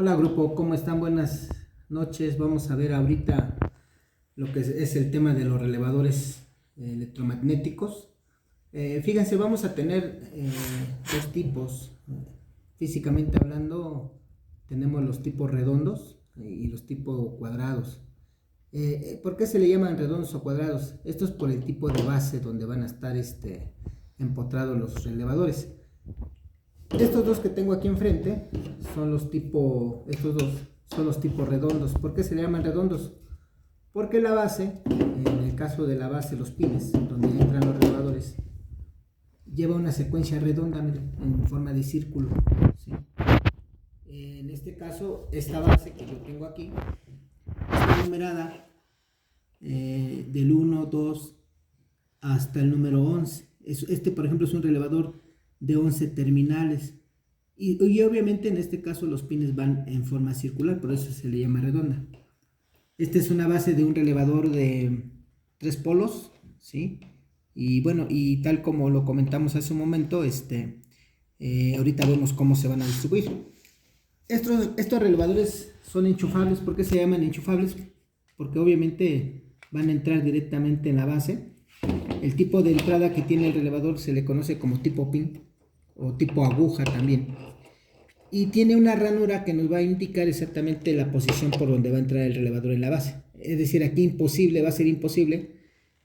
Hola grupo, ¿cómo están? Buenas noches. Vamos a ver ahorita lo que es el tema de los relevadores electromagnéticos. Fíjense, vamos a tener dos tipos. Físicamente hablando, tenemos los tipos redondos y los tipos cuadrados. ¿Por qué se le llaman redondos o cuadrados? Esto es por el tipo de base donde van a estar empotrados los relevadores. Estos dos que tengo aquí enfrente son estos dos son los tipos redondos. ¿Por qué se le llaman redondos? Porque la base, en el caso de la base, los pines, donde entran los relevadores, lleva una secuencia redonda, miren, en forma de círculo, ¿sí? En este caso, esta base que yo tengo aquí está numerada del 1, 2 hasta el número 11. Por ejemplo, es un relevador de 11 terminales y obviamente en este caso los pines van en forma circular, por eso se le llama redonda. Esta es una base de un relevador de 3 polos, ¿sí? Y bueno, y tal como lo comentamos hace un momento, ahorita vemos cómo se van a distribuir. Estos relevadores son enchufables. ¿Por qué se llaman enchufables? Porque obviamente van a entrar directamente en la base. El tipo de entrada que tiene el relevador se le conoce como tipo pin o tipo aguja también. Y tiene una ranura que nos va a indicar exactamente la posición por donde va a entrar el relevador en la base. Es decir, aquí va a ser imposible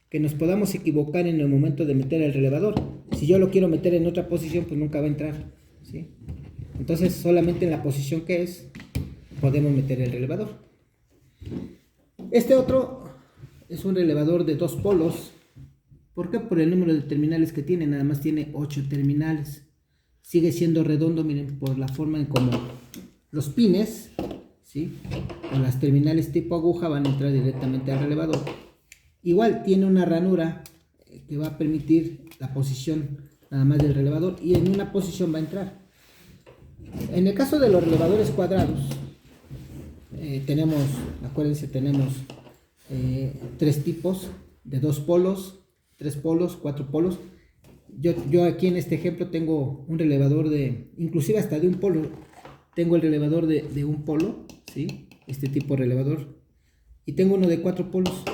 que nos podamos equivocar en el momento de meter el relevador. Si yo lo quiero meter en otra posición, pues nunca va a entrar, ¿sí? Entonces, solamente en la posición que podemos meter el relevador. Este otro es un relevador de 2 polos. ¿Por qué? Por el número de terminales que tiene. Nada más tiene 8 terminales. Sigue siendo redondo, miren, por la forma en como los pines, ¿sí?, con las terminales tipo aguja van a entrar directamente al relevador. Igual tiene una ranura que va a permitir la posición nada más del relevador, y en una posición va a entrar. En el caso de los relevadores cuadrados, acuérdense, tenemos 3 tipos, de 2 polos, 3 polos, 4 polos. Yo aquí en este ejemplo tengo un relevador inclusive hasta de un polo. Tengo el relevador de un polo, ¿sí? Este tipo de relevador. Y tengo uno de 4 polos.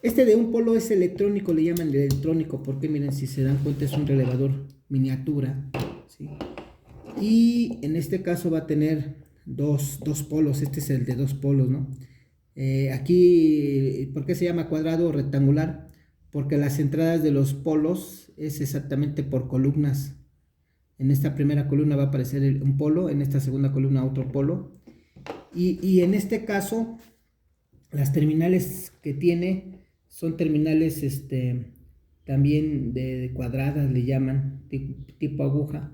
Este de un polo es electrónico, le llaman electrónico, porque miren, si se dan cuenta es un relevador miniatura, ¿sí? Y en este caso va a tener dos polos. Este es el de 2 polos, ¿no? Aquí, ¿por qué se llama cuadrado o rectangular? Porque las entradas de los polos es exactamente por columnas. En esta primera columna va a aparecer un polo, en esta segunda columna otro polo. Y en este caso, las terminales que tiene son terminales también de cuadradas, le llaman, tipo aguja,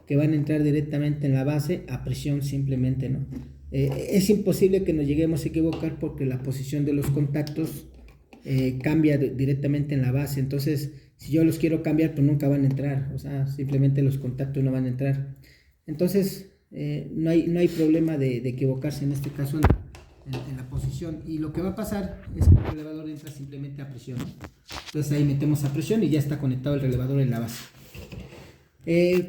que van a entrar directamente en la base a presión simplemente, ¿no? Es imposible que nos lleguemos a equivocar porque la posición de los contactos cambia directamente en la base. Entonces, si yo los quiero cambiar, pues nunca van a entrar, o sea, simplemente los contactos no van a entrar. Entonces, no hay problema de equivocarse en este caso en la posición, y lo que va a pasar es que el relevador entra simplemente a presión. Entonces ahí metemos a presión y ya está conectado el relevador en la base.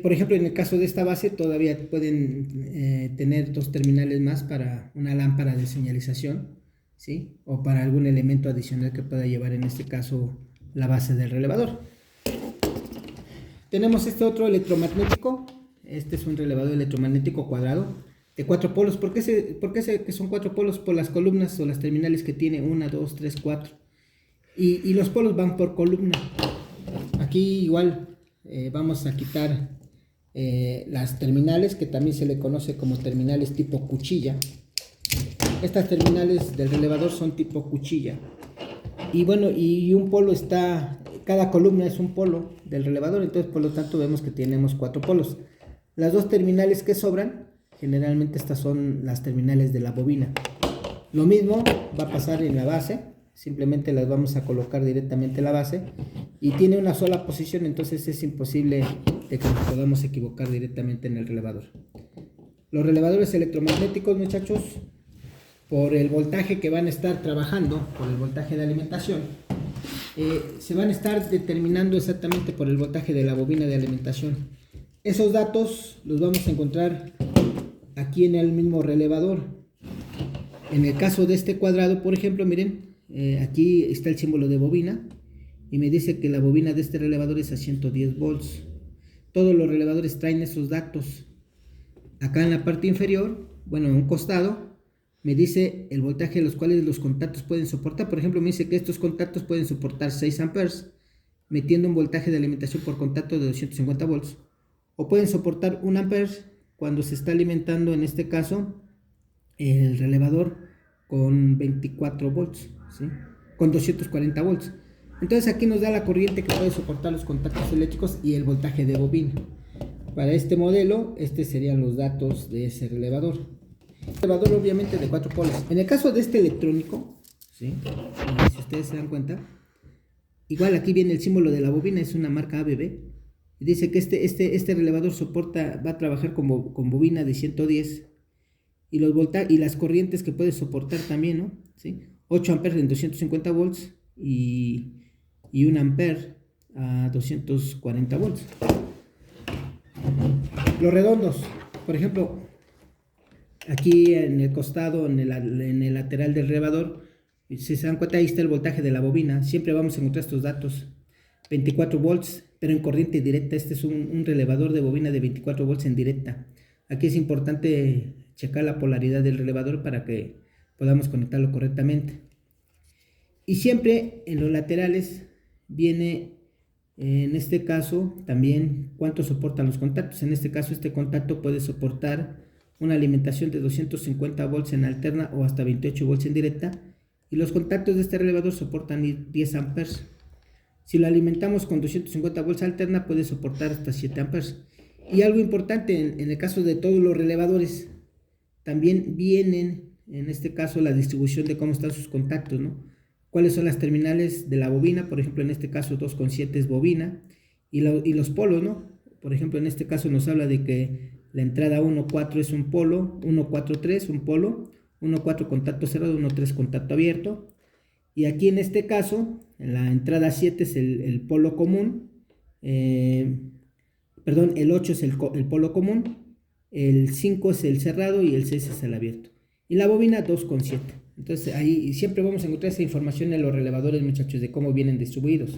Por ejemplo, en el caso de esta base todavía pueden tener 2 terminales más para una lámpara de señalización, ¿sí?, o para algún elemento adicional que pueda llevar en este caso la base del relevador. Tenemos este otro electromagnético. Este es un relevador electromagnético cuadrado de 4 polos. ¿Por qué que son 4 polos? Por las columnas o las terminales que tiene, 1, 2, 3, 4. Y los polos van por columna. Aquí igual vamos a quitar las terminales, que también se le conoce como terminales tipo cuchilla. Estas terminales del relevador son tipo cuchilla. Y bueno, y un polo cada columna es un polo del relevador, entonces por lo tanto vemos que tenemos 4 polos. Las 2 terminales que sobran, generalmente estas son las terminales de la bobina. Lo mismo va a pasar en la base, simplemente las vamos a colocar directamente en la base, y tiene una sola posición, entonces es imposible de que nos podamos equivocar directamente en el relevador. Los relevadores electromagnéticos, muchachos, por el voltaje que van a estar trabajando, por el voltaje de alimentación, se van a estar determinando exactamente por el voltaje de la bobina de alimentación. Esos datos los vamos a encontrar aquí en el mismo relevador. En el caso de este cuadrado, por ejemplo, miren, aquí está el símbolo de bobina y me dice que la bobina de este relevador es a 110 volts. Todos los relevadores traen esos datos. Acá en la parte inferior, bueno, en un costado, me dice el voltaje de los cuales los contactos pueden soportar. Por ejemplo, me dice que estos contactos pueden soportar 6 amperes, metiendo un voltaje de alimentación por contacto de 250 volts. O pueden soportar 1 ampere cuando se está alimentando, en este caso, el relevador con 24 volts, ¿sí? Con 240 volts. Entonces aquí nos da la corriente que puede soportar los contactos eléctricos y el voltaje de bobina. Para este modelo, estos serían los datos de ese relevador. Relevador obviamente de 4 polos. En el caso de este electrónico, ¿sí? Si ustedes se dan cuenta, igual aquí viene el símbolo de la bobina, es una marca ABB. Y dice que este relevador va a trabajar con bobina de 110 y y las corrientes que puede soportar también, ¿no? ¿Sí? 8 amperes en 250 volts y 1 ampere a 240 volts. Los redondos, por ejemplo, aquí en el costado, en el lateral del relevador, si se dan cuenta, ahí está el voltaje de la bobina. Siempre vamos a encontrar estos datos: 24 volts, pero en corriente directa. Este es un relevador de bobina de 24 volts en directa. Aquí es importante checar la polaridad del relevador para que podamos conectarlo correctamente. Y siempre en los laterales viene, en este caso, también cuánto soportan los contactos. En este caso, este contacto puede soportar una alimentación de 250 volts en alterna o hasta 28 volts en directa. Y los contactos de este relevador soportan 10 amperes. Si lo alimentamos con 250 volts alterna, puede soportar hasta 7 amperes. Y algo importante, en el caso de todos los relevadores, también vienen, en este caso, la distribución de cómo están sus contactos, ¿no? Cuáles son las terminales de la bobina. Por ejemplo, en este caso 2,7 es bobina. Y los polos, ¿no? Por ejemplo, en este caso nos habla de que la entrada 1,4 es un polo, 1,4,3 un polo, 1,4 contacto cerrado, 1,3 contacto abierto. Y aquí en este caso, en la entrada 7 es el polo común, perdón, el 8 es el polo común, el 5 es el cerrado y el 6 es el abierto. Y la bobina 2,7. Entonces ahí siempre vamos a encontrar esa información en los relevadores, muchachos, de cómo vienen distribuidos.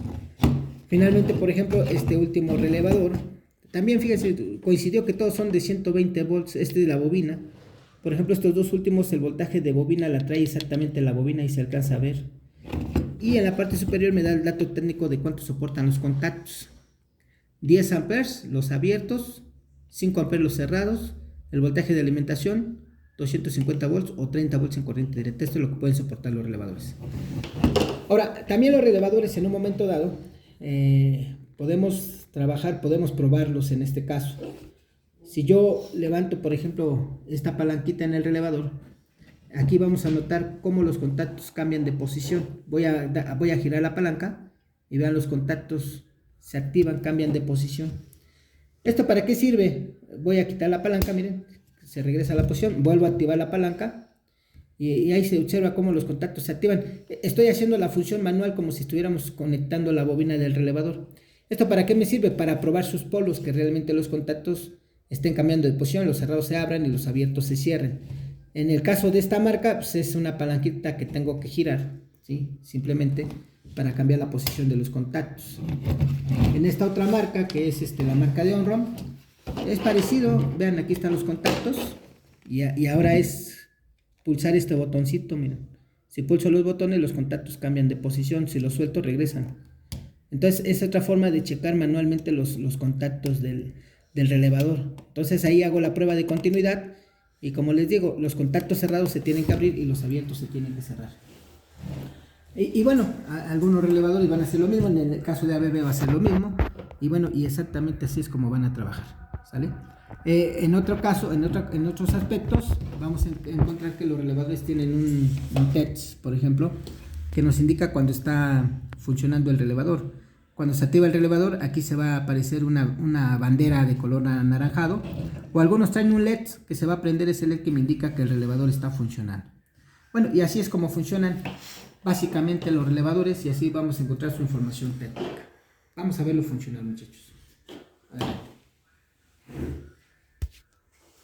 Finalmente, por ejemplo, este último relevador, también fíjense, coincidió que todos son de 120 volts, este de la bobina. Por ejemplo, estos dos últimos, el voltaje de bobina la trae exactamente la bobina y se alcanza a ver. Y en la parte superior me da el dato técnico de cuánto soportan los contactos. 10 amperes los abiertos, 5 amperes los cerrados, el voltaje de alimentación 250 volts o 30 volts en corriente directa. Esto es lo que pueden soportar los relevadores. Ahora, también los relevadores en un momento dado podemos trabajar, podemos probarlos en este caso. Si yo levanto, por ejemplo, esta palanquita en el relevador, aquí vamos a notar cómo los contactos cambian de posición. Voy a girar la palanca y vean, los contactos se activan, cambian de posición. ¿Esto para qué sirve? Voy a quitar la palanca, miren, se regresa a la posición, vuelvo a activar la palanca y ahí se observa cómo los contactos se activan. Estoy haciendo la función manual como si estuviéramos conectando la bobina del relevador. ¿Esto para qué me sirve? Para probar sus polos, que realmente los contactos estén cambiando de posición, los cerrados se abran y los abiertos se cierren. En el caso de esta marca, pues es una palanquita que tengo que girar, ¿sí? Simplemente para cambiar la posición de los contactos. En esta otra marca, que es la marca de Omron, es parecido. Vean, aquí están los contactos y ahora es pulsar este botoncito, miren. Si pulso los botones, los contactos cambian de posición, si los suelto regresan. Entonces es otra forma de checar manualmente los contactos del relevador. Entonces ahí hago la prueba de continuidad y, como les digo, los contactos cerrados se tienen que abrir y los abiertos se tienen que cerrar. Y bueno, algunos relevadores van a hacer lo mismo. En el caso de ABB va a ser lo mismo. Y bueno, y exactamente así es como van a trabajar, ¿sale? En otro caso, en otros aspectos, vamos a encontrar que los relevadores tienen un TETS, por ejemplo, que nos indica cuando está funcionando el relevador. Cuando se activa el relevador, aquí se va a aparecer una bandera de color anaranjado, o algunos traen un LED que se va a prender, ese LED que me indica que el relevador está funcionando. Bueno, y así es como funcionan básicamente los relevadores, y así vamos a encontrar su información técnica. Vamos a verlo funcionar, muchachos. Adelante.